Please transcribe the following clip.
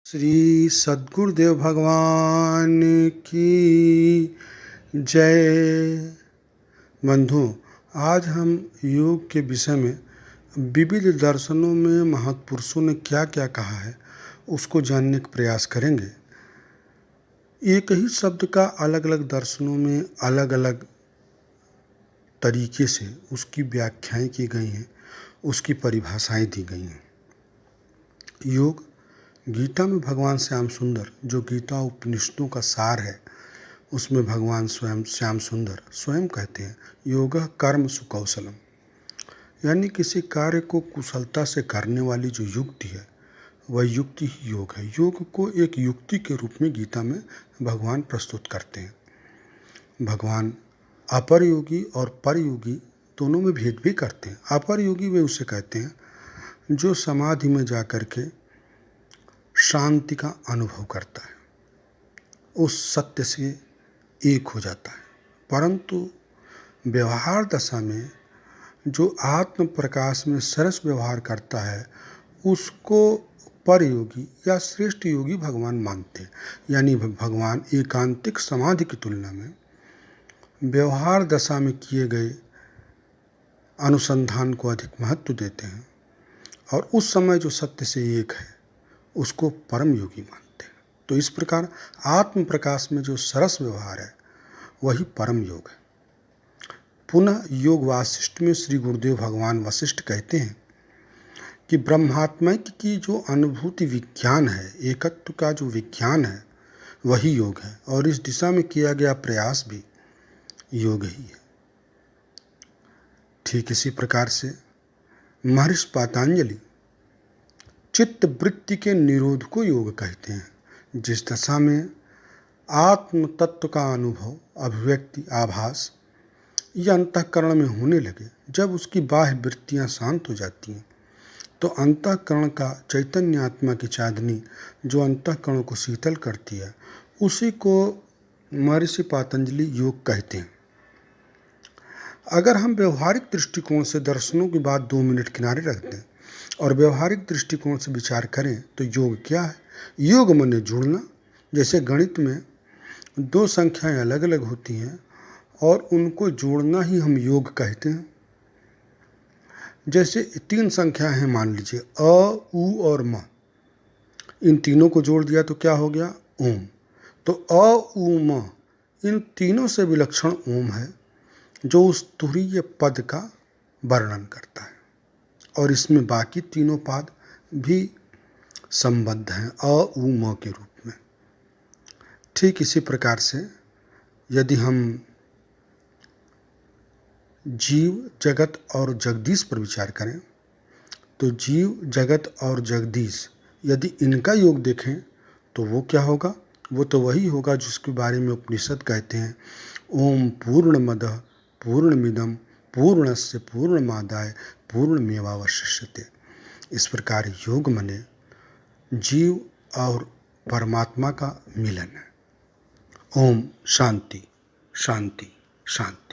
श्री सद्गुरुदेव भगवान की जय। बंधुओं, आज हम योग के विषय में विविध दर्शनों में महापुरुषों ने क्या क्या कहा है उसको जानने का प्रयास करेंगे। एक ही शब्द का अलग अलग दर्शनों में अलग अलग तरीके से उसकी व्याख्याएं की गई हैं, उसकी परिभाषाएं दी गई हैं। योग गीता में भगवान श्याम सुंदर, जो गीता उपनिषदों का सार है, उसमें भगवान स्वयं श्याम सुंदर स्वयं कहते हैं योगः कर्म सुकौशलम, यानी किसी कार्य को कुशलता से करने वाली जो युक्ति है वह युक्ति ही योग है। योग को एक युक्ति के रूप में गीता में भगवान प्रस्तुत करते हैं। भगवान अपर योगी और पर योगी दोनों में भेद भी करते हैं। अपर योगी वे उसे कहते हैं जो समाधि में जाकर के शांति का अनुभव करता है, उस सत्य से एक हो जाता है। परंतु व्यवहार दशा में जो आत्म प्रकाश में सरस व्यवहार करता है उसको पर योगी या श्रेष्ठ योगी भगवान मानते हैं। यानी भगवान एकांतिक समाधि की तुलना में व्यवहार दशा में किए गए अनुसंधान को अधिक महत्व देते हैं और उस समय जो सत्य से एक है उसको परम योगी मानते हैं। तो इस प्रकार आत्म प्रकाश में जो सरस व्यवहार है वही परम योग है। पुनः योग वासिष्ठ में श्री गुरुदेव भगवान वशिष्ठ कहते हैं कि ब्रह्मात्मा की जो अनुभूति विज्ञान है, एकत्व का जो विज्ञान है वही योग है और इस दिशा में किया गया प्रयास भी योग ही है। ठीक इसी प्रकार से महर्षि पातंजलि चित्त वृत्ति के निरोध को योग कहते हैं, जिस दशा में आत्म तत्व का अनुभव, अभिव्यक्ति, आभास ये अंतःकरण में होने लगे। जब उसकी बाह्य वृत्तियां शांत हो जाती हैं तो अंतःकरण का चैतन्य आत्मा की चांदनी जो अंतःकरण को शीतल करती है उसी को महर्षि पातंजलि योग कहते हैं। अगर हम व्यवहारिक दृष्टिकोण से दर्शनों की बात 2 मिनट किनारे रख दें और व्यवहारिक दृष्टिकोण से विचार करें तो योग क्या है? योग माने जुड़ना। जैसे गणित में 2 संख्याएं अलग अलग होती हैं और उनको जोड़ना ही हम योग कहते हैं। जैसे 3 संख्याएं हैं, मान लीजिए अ, उ और म, इन तीनों को जोड़ दिया तो क्या हो गया? ओम। तो अ, उ, म इन तीनों से विलक्षण ओम है जो उस तुरीय पद का वर्णन करता है और इसमें बाकी तीनों पद भी संबद्ध हैं अ, उ, म के रूप में। ठीक इसी प्रकार से यदि हम जीव, जगत और जगदीश पर विचार करें तो जीव, जगत और जगदीश यदि इनका योग देखें तो वो क्या होगा? वो तो वही होगा जिसके बारे में उपनिषद कहते हैं ओम पूर्णमदः पूर्णमिदं पूर्णस्य पूर्णमादाय पूर्णमेवावशिष्यते। इस प्रकार योग माने जीव और परमात्मा का मिलन है। ओम शांति शांति शांति।